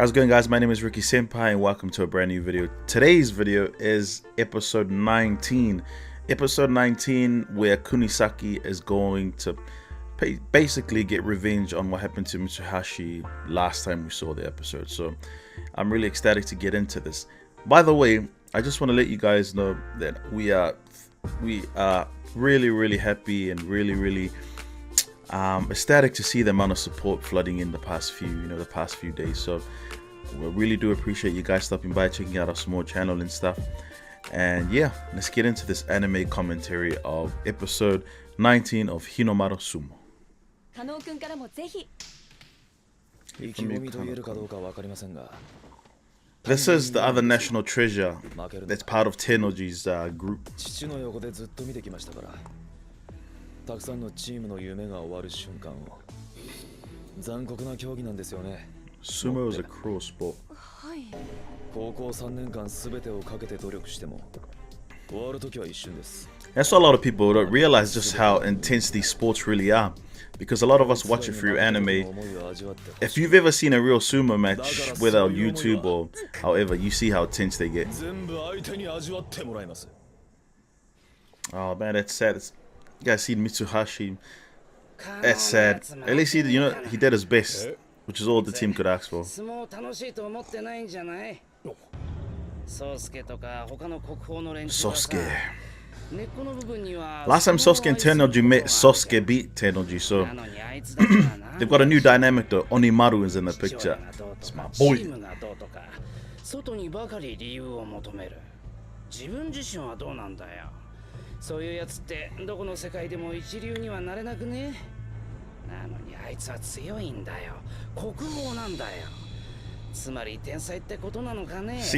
How's it going, guys? My name is RickySenpai and welcome to a brand new video. Today's video is episode 19. Episode 19 where Kunisaki is going to basically get revenge on what happened to Mitsuhashi last time we saw the episode. So I'm really ecstatic to get into this. By the way, I just want to let you guys know that we are really happy and really ecstatic to see the amount of support flooding in the past few days. So we really do appreciate you guys stopping by, checking out our small channel and stuff. And yeah, let's get into this anime commentary of episode 19 of Hinomaru Sumo. This is the other national treasure that's part of Tennoji's group. Sumo is a cruel sport. That's why a lot of people don't realize just how intense these sports really are, because a lot of us watch it through anime. If you've ever seen a real sumo match, whether on YouTube or however, you see how intense they get. Oh man, that's sad. You guys see Mitsuhashi. That's sad. At least he did his best, which is all the team could ask for. Sosuke. Last time Sosuke and Tennoji met, Sosuke beat Tennoji, so they've got a new dynamic though. Hinomaru is in the picture. It's my boy. See,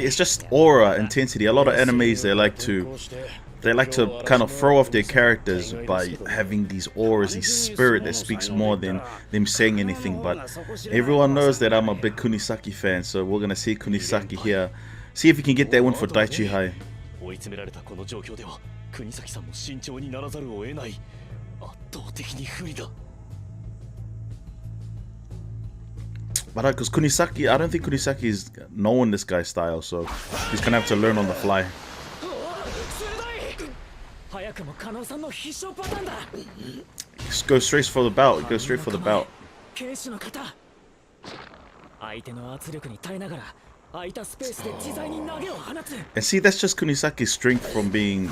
it's just aura, intensity. A lot of animes they like to kind of throw off their characters by having these auras, this spirit that speaks more than them saying anything. But everyone knows that I'm a big Kunisaki fan, so we're gonna see Kunisaki here. See if he can get that one for Daichi High. But because Kunisaki, I don't think Kunisaki is knowing this guy's style, so he's gonna have to learn on the fly. Just go straight for the belt. Go straight for the belt. And see, that's just Kunisaki's strength from being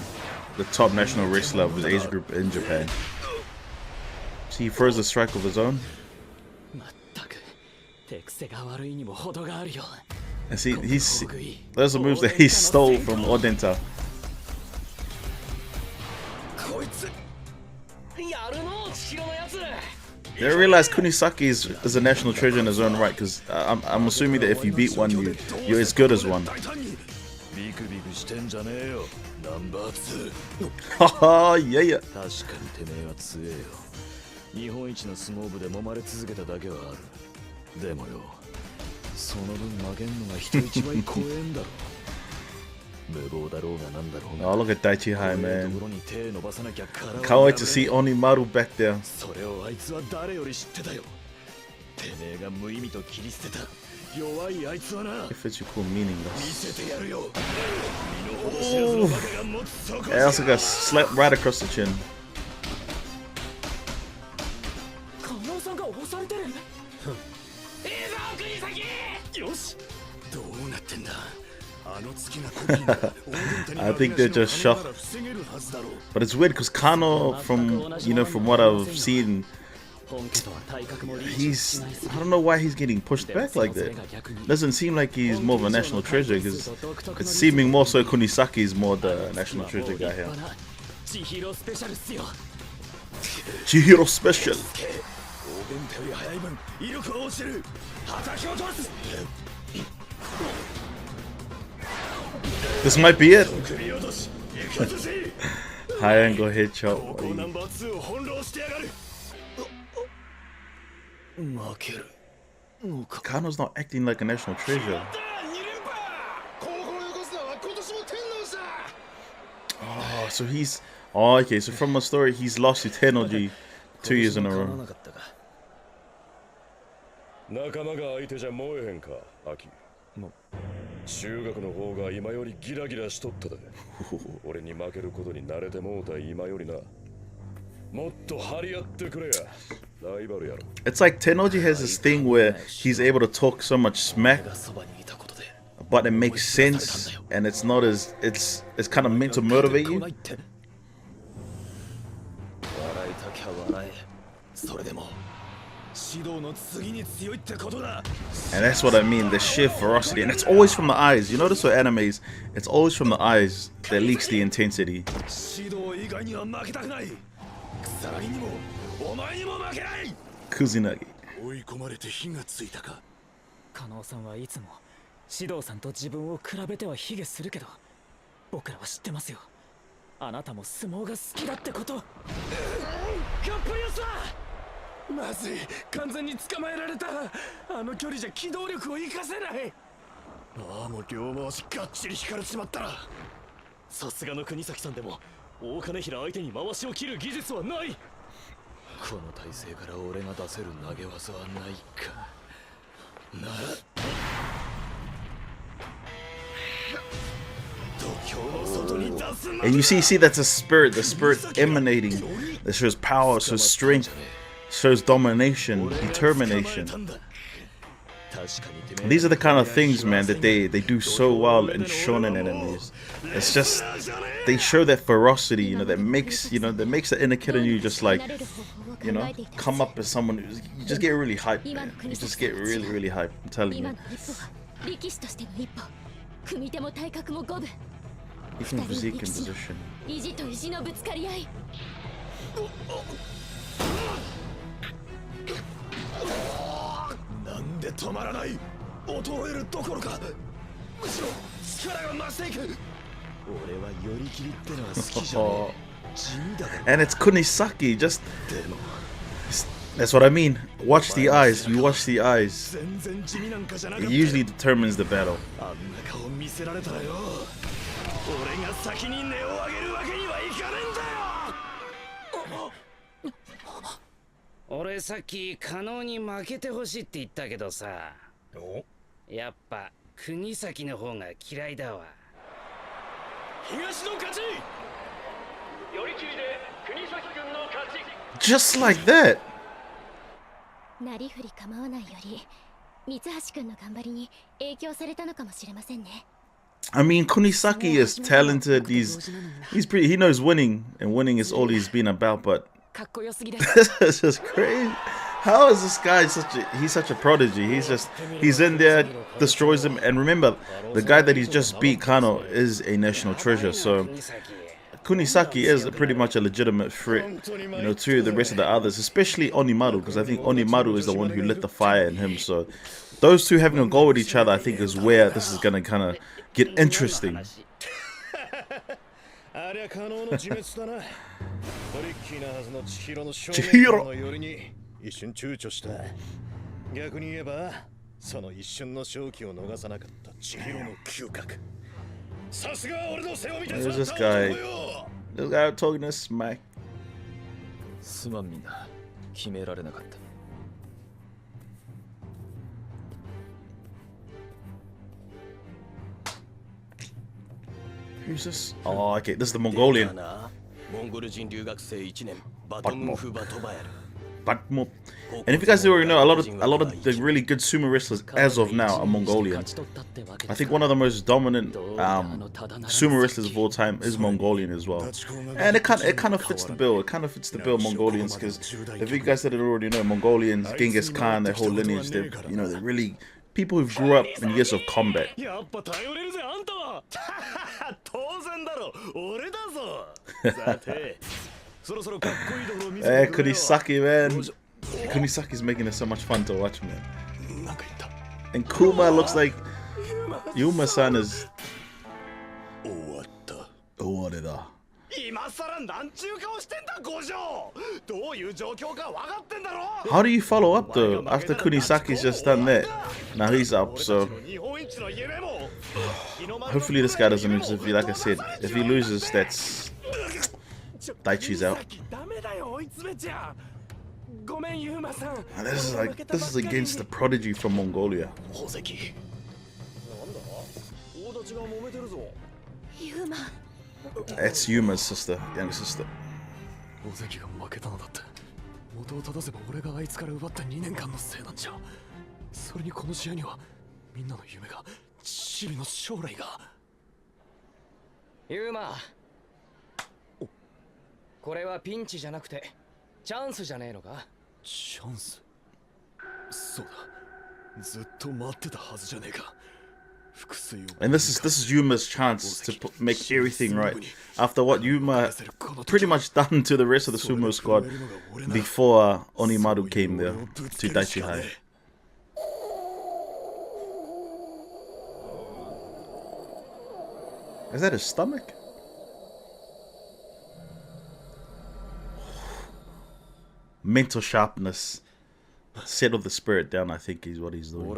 the top national wrestler of his age group in Japan. See, he throws the strike of his own. And see, those are moves that he stole from Odenta. They realize Kunisaki is a national treasure in his own right, because I'm assuming that if you beat one, you're as good as one. Haha, yeah. Oh, look at Daichi High, man. Can't wait to see Hinomaru back there. If it's cool, meaningless. I also got slapped right across the chin. I think they're just shocked. But it's weird because Kano, from what I've seen, I don't know why he's getting pushed back like that. Doesn't seem like he's more of a national treasure, because it's seeming more so Kunisaki is more the national treasure guy here. Chihiro Special. This might be it. High angle headshot. Kano's not acting like a national treasure. Oh, so he's... Oh, okay, so from the story, he's lost to Tennoji 2 years in a row. 仲間が相手じゃ燃えへんか、アキ。中学の方が今よりギラギラしとったで。俺に負けることに慣れてもうた今よりな。もっと張り合ってくれや。ライバルやろ。It's like Tennoji has this thing where he's able to talk so much smack, but it makes sense, and it's not as it's kind of meant to motivate you. And that's what I mean, the sheer ferocity, and it's always from the eyes. You notice with animes, it's always from the eyes that leaks the intensity. Kunisaki. 加納さんはいつも指導さんと自分を比べては卑下するけど、僕らは知ってますよ。あなたも相撲が好きだってこと。カップリオスはまずい、完全に捕まえられた。あの距離じゃ機動力を生かせない。ああ、もう両回しがっちり引かれちまったら。さすがの国崎さんでも大金平相手に回しを切る技術はない。この体勢から俺が出せる投げ技はないか。なら And you see that's a spirit, the spirit emanating, that shows power, shows strength, shows domination, determination. These are the kind of things, man, that they do so well in shonen animes. It's just, they show that ferocity, you know, that makes the inner kid in you just like, you know, come up as someone who's, you just get really hyped, man. You just get really, really hyped, I'm telling you. Even physique and position. And it's Kunisaki, just that's what I mean. Watch the eyes, you watch the eyes. It usually determines the battle. 俺が先に音を上げるわけにはいかねえんだよ。俺さっき加納に負けてほしいって言ったけどさ、やっぱ国崎の方が嫌いだわ。東の勝ち。寄り切りで国崎君の勝ち。Just like that. なりふり構わないより、三橋君の頑張りに影響されたのかもしれませんね。I mean, Kunisaki is talented. He's pretty. He knows winning, and winning is all he's been about. But it's just crazy. How is this guy he's such a prodigy? He's in there, destroys him. And remember, the guy that he's just beat, Kano, is a national treasure. So Kunisaki is pretty much a legitimate threat, you know, to the rest of the others, especially Hinomaru, because I think Hinomaru is the one who lit the fire in him. So those two having a go with each other, I think, is where this is gonna kind of get interesting. Chihiro. There's this guy talking this smack. Who's this? Oh, okay, this is the Mongolian. Batmo. And if you guys already know, a lot of the really good sumo wrestlers as of now are Mongolian. I think one of the most dominant sumo wrestlers of all time is Mongolian as well. And it kind of fits the bill. It kind of fits the bill, Mongolians, because if you guys didn't already know, Mongolians, Genghis Khan, their whole lineage, they're really people who grew up in years of combat. Hey, Kunisaki, man. Kunisaki's making it so much fun to watch, man. And Kuma looks like Yuma-san is... How do you follow up though after Kunisaki's just done that? Now he's up, so hopefully this guy doesn't lose. If he, like I said, if he loses, that's Daichi's out. ごめんユーマさん。 And this is against the prodigy from Mongolia. 宝石。なんだ？大立ちが揉めてるぞ。ユーマ It's Yuma's sister, young sister. 宝石が負けたのだって。元を正せば俺があいつから奪った2年間のせいなんじゃ。それにこの試合にはみんなの夢が、チビの将来が。ユーマ、これはピンチじゃなくてチャンスじゃねえのか？チャンス。そうだ。ずっと待ってたはずじゃねえか。 And this is Yuma's chance to make everything right after what Yuma pretty much done to the rest of the sumo squad before Hinomaru came there to Daichi High. Is that his stomach? Mental sharpness. Settle the spirit down, I think is what he's doing.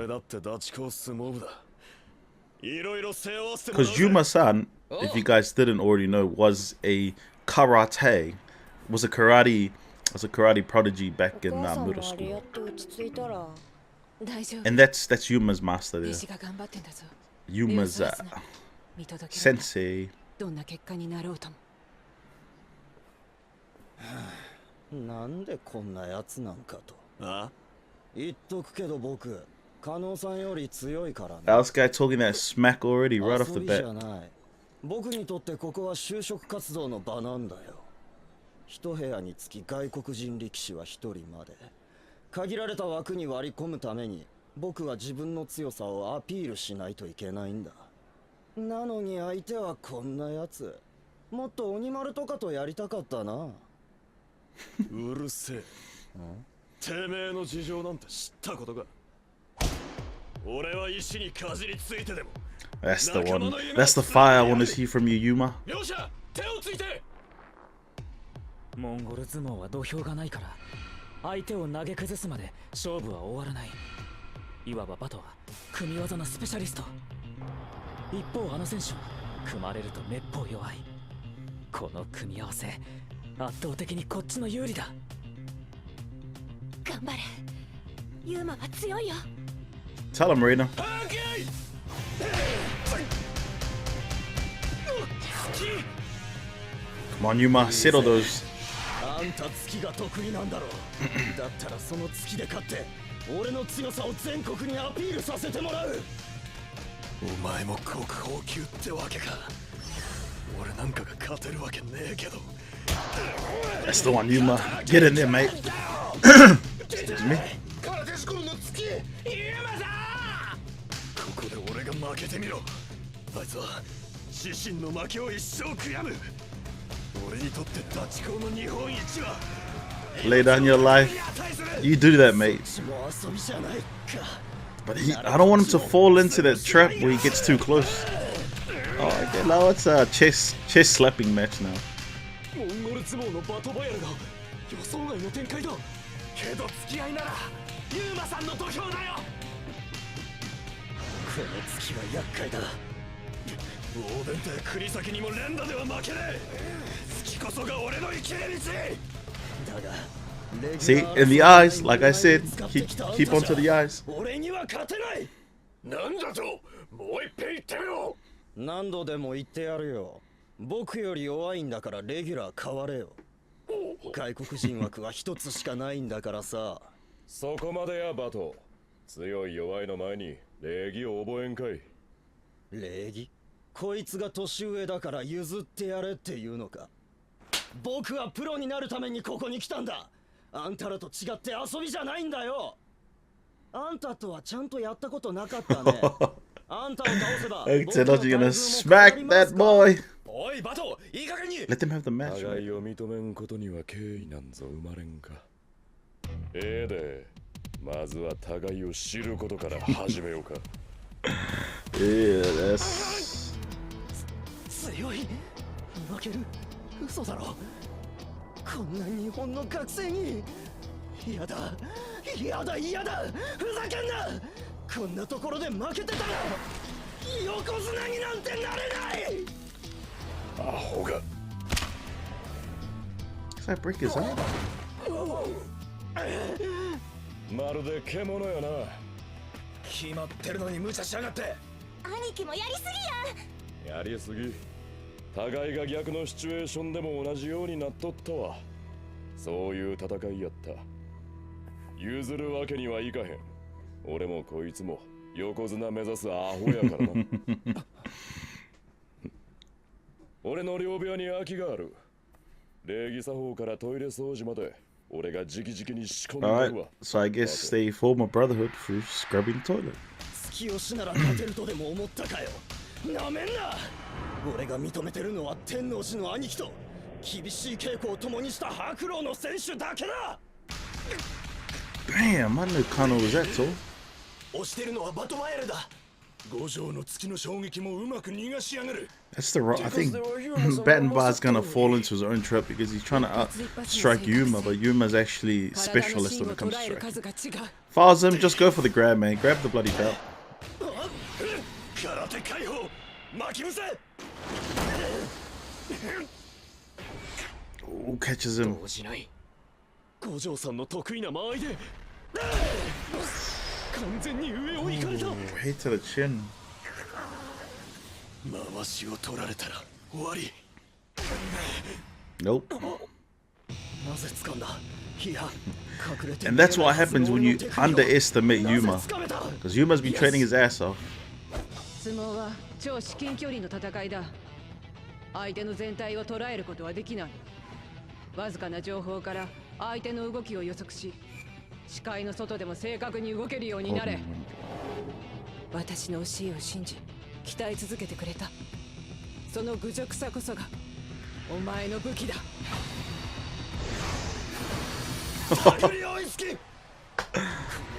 Because Yuma-san, if you guys didn't already know, was a karate prodigy back in middle school. And that's Yuma's master there. Yuma's sensei. なんでこんなやつなんかと。あ？言っとくけど僕、加納さんより強いからね。This guy talking that smack already right off the bat. 僕にとってここは就職活動の場なんだよ。一部屋につき外国人力士は一人まで。限られた枠に割り込むために、僕は自分の強さをアピールしないといけないんだ。なのに相手はこんなやつ。もっと鬼丸とかとやりたかったな。うるせえ。てめえの事情なんて知ったことか。俺は石にかじりついてでも。That's the one. That's the fire I want to see from you, Yuma. 両者手をついて。モンゴル相撲は土俵がないから相手を投げ崩すまで勝負は終わらない。いわばバトは組み技のスペシャリスト。一方あの選手は組まれるとめっぽう弱い。この組み合わせ圧倒的にこっちの有利だ。頑張れ。ユーマは強いよ。 Tell him, Marina. Come on, Yuma, settle those. あんた突きが得意なんだろう。だったらその突きで勝って俺の強さを全国にアピールさせてもらう。お前も国宝級ってわけか。俺なんかが勝てるわけねえけど。 That's the one, Yuma. Get in there, mate. Excuse me. ここで俺が負けてみろ。あいつは自身の負けを一生悔やむ。俺にとってダチ公の日本一は。 Lay down your life. You do that, mate. But I don't want him to fall into that trap where he gets too close. Oh, okay, now it's a chest slapping match now. モンゴル相撲のバトバヤルが予想外の展開だ。けど付き合いならユーマさんの土俵だよ。この突きは厄介だ。大伝って国先にも連打では負けねえ。突きこそが俺の生きる道。だが See, in the eyes, like I said, keep onto the eyes. 俺には勝てない。なんだと。もう一遍言ってみろ。何度でも言ってやるよ。僕より弱いんだからレギュラー変われよ。外国人枠は一つしかないんだからさ。そこまでやバト。強い弱いの前に礼儀を覚えんかい。礼儀？こいつが年上だから譲ってやれっていうのか。僕はプロになるためにここに来たんだ。あんたらと違って遊びじゃないんだよ。あんたとはちゃんとやったことなかったね。あんたを倒せば。Tennoji gonna smack that boy. おいバト、いい加減に。 Let them have the match. 互いを認めんことには敬意なんぞ生まれんか。で、まずは互いを知ることから始めようか。Yeah, that's. 強い。負ける。嘘だろ。こんな日本の学生に。嫌だ。嫌だ嫌だ。ふざけんな。こんなところで負けてたら横綱になんてなれない。アホが。 Does that break his arm? まるで獣やな。決まってるのに無茶しやがって。兄貴もやりすぎや。やりすぎ。互いが逆のシチュエーションでも同じようになっとったわ。そういう戦いやった。譲るわけにはいかへん。俺もこいつも横綱目指すアホやからな。俺の両部屋に空きがある。礼儀作法からトイレ掃除まで俺が直々に仕込んでるわ。Alright, so I guess they form a brotherhood through scrubbing the toilet. 月吉なら勝てるとでも思ったかよ。なめんな。俺が認めてるのは天王寺の兄貴と厳しい稽古を共にした白狼の選手だけだ。 Damn, I knew Kano was that tall. 押してるのはバトマエルだ。五条の月の衝撃もうまく逃がしやがる。 That's the wrong. I think Battenbar's gonna fall into his own trap because he's trying to strike Yuma, but Yuma's actually specialist when it comes to striking. If I was him, just go for the grab, man. Grab the bloody belt. 空手解放巻き伏せ。 Ooh, catches him. 動じない。五条さんの得意な間合いで完全に上を行かれた。 Ooh, hit to the chin. 回しを取られたら終わり。 Nope. なぜ掴んだ。いや、隠れて。 And that's what happens when you underestimate Yuma, because Yuma's been training his ass off. 相撲は超至近距離の戦いだ。相手の全体を捉えることはできない。わずかな情報から相手の動きを予測し、視界の外でも正確に動けるようになれ。私の教えを信じ、鍛え続けてくれた。その愚直さこそがお前の武器だ。この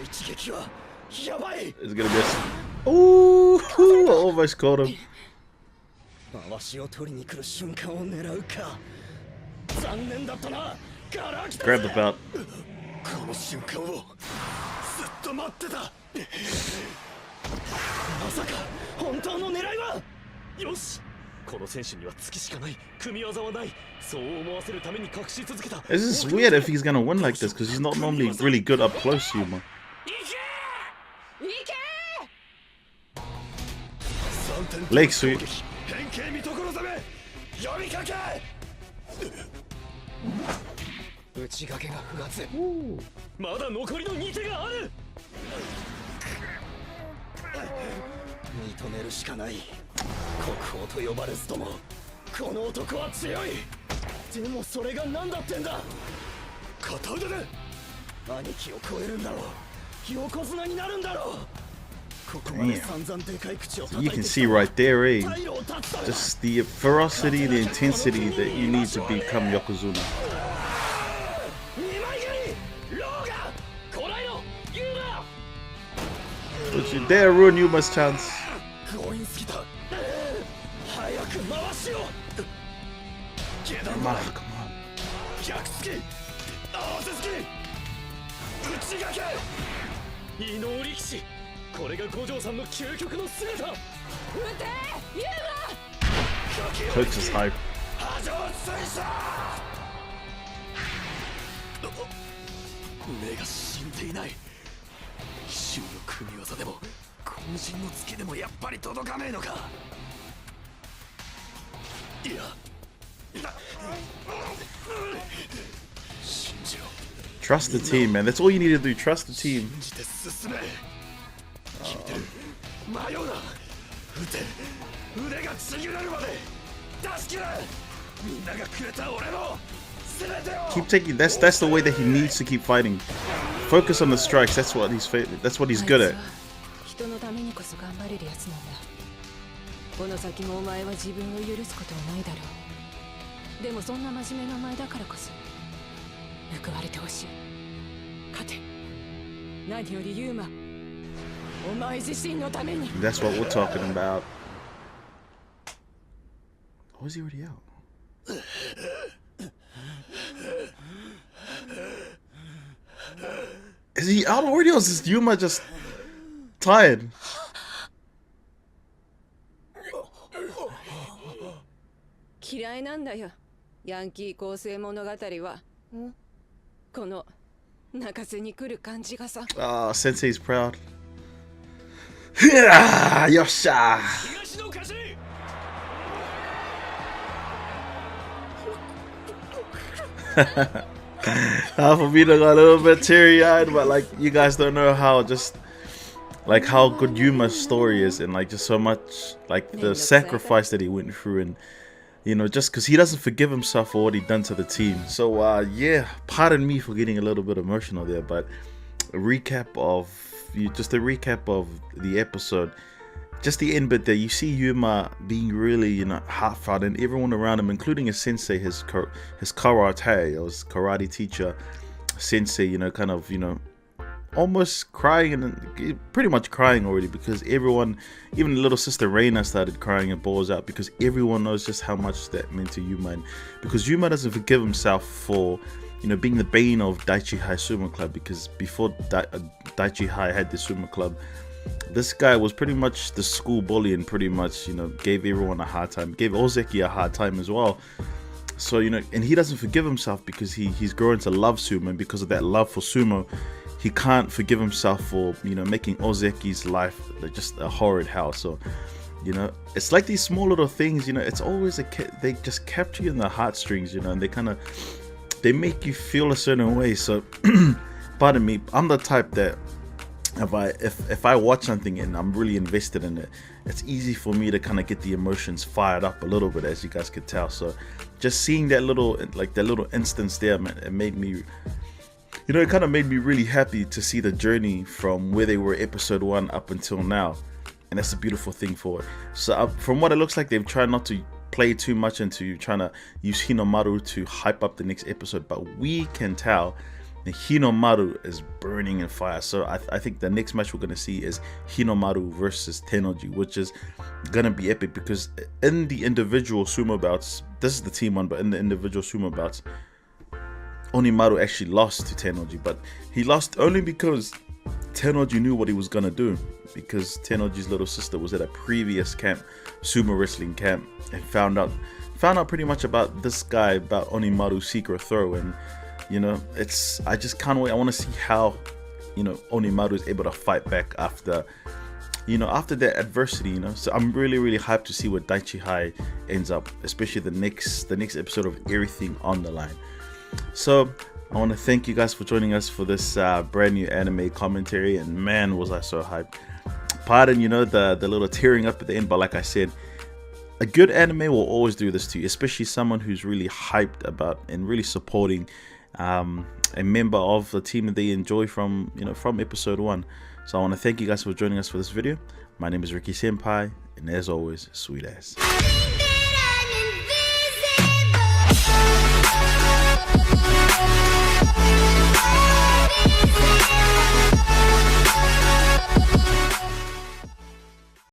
一撃はやばい。 It's gonna miss. Ooh, almost caught him. 回しを取りに来る瞬間を狙うか。残念だったな。 Grab the belt. この瞬間をずっと待ってた。まさか本当の狙いは。よし、この選手には突きしかない。組み技はない。そう思わせるために隠し続けた。 This is weird if he's gonna win like this, because he's not normally really good up close, Yuma. 3点 Leg sweep. 変形見所攻め呼びかけ。内掛けが不発。まだ残りの2手がある。認めるしかない。国宝と呼ばれずともこの男は強い。でもそれが何だってんだ。片腕で兄貴を超えるんだろう。横綱になるんだろう。 Damn. So you can see right there, eh? Just the ferocity, the intensity that you need to become Yokozuna. But you dare ruin Yuma's chance. Come on, come on. 異能力士。これが五条さんの究極の姿。 Coach is hype. 目が死んでいない。奇襲の組み技でも渾身の突きでもやっぱり届かねえのか。いや、信じろ。 Trust the team, man. That's all you need to do. Trust the team. 信じて進め。聞いてる。迷うな。撃て。腕がちぎれるまで出し切れ。みんながくれた俺の全てを。 Keep taking. That's the way that he needs to keep fighting. Focus on the strikes. That's what he's good at. 人のためにこそ頑張れるやつなんだ。この先もお前は自分を許すことはないだろう。でもそんな真面目なお前だからこそ報われてほしい。勝て。何よりユーマ、お前自身のために。 That's what we're talking about. Oh, is he already out? Is he out already, or is Yuma just tired? 嫌いなんだよ、ヤンキー構成物語は。この泣かせに来る感じがさ。 Oh, Sensei's proud. Yosha! For me to go a little bit teary-eyed, but like you guys don't know how just like how good Yuma's story is, and like just so much like the sacrifice that he went through, and you know, just because he doesn't forgive himself for what he done to the team. So yeah, pardon me for getting a little bit emotional there, but a recap of the episode. Just the end bit there, you see Yuma being really, you know, heartfelt, and everyone around him, including his sensei, his karate, or his karate teacher, sensei, you know, kind of, you know, almost crying, and pretty much crying already, because everyone, even the little sister Reina started crying and balls out, because everyone knows just how much that meant to Yuma, and because Yuma doesn't forgive himself for, you know, being the bane of Daichi High Sumo Club, because before Daichi High had the Sumo Club, this guy was pretty much the school bully, and pretty much, you know, gave everyone a hard time, gave Ozeki a hard time as well. So, you know, and he doesn't forgive himself because he's grown to love sumo, and because of that love for sumo, he can't forgive himself for, you know, making Ozeki's life just a horrid hell. So, you know, it's like these small little things, you know, it's always they just capture you in the heartstrings, you know, and they make you feel a certain way. So, pardon me, I'm the type that if I watch something and I'm really invested in it, it's easy for me to kind of get the emotions fired up a little bit, as you guys could tell. So just seeing that little instance there, man, it made me, you know, it kind of made me really happy to see the journey from where they were episode 1 up until now, and that's a beautiful thing for it. So from what it looks like, they've tried not to play too much into trying to use Hinomaru to hype up the next episode, but we can tell the Hinomaru is burning in fire. So I think the next match we're going to see is Hinomaru versus Tennoji, which is going to be epic, because in the individual sumo bouts, this is the team one, but in the individual sumo bouts, Onimaru actually lost to Tennoji, but he lost only because Tennoji knew what he was going to do, because Tennoji's little sister was at a previous camp, sumo wrestling camp, and found out pretty much about this guy, about Onimaru's secret throw. And you know, I just can't wait. I want to see how, you know, Onimaru is able to fight back after, you know, after that adversity, you know. So I'm really, really hyped to see what Daichi High ends up, especially the next episode of Everything on the Line. So I want to thank you guys for joining us for this brand new anime commentary, and man, was I so hyped. Pardon, you know, the little tearing up at the end, but like I said, a good anime will always do this to you, especially someone who's really hyped about and really supporting a member of the team that they enjoy from, you know, from episode 1. So I want to thank you guys for joining us for this video. My name is RickySenpai, and as always, sweet ass.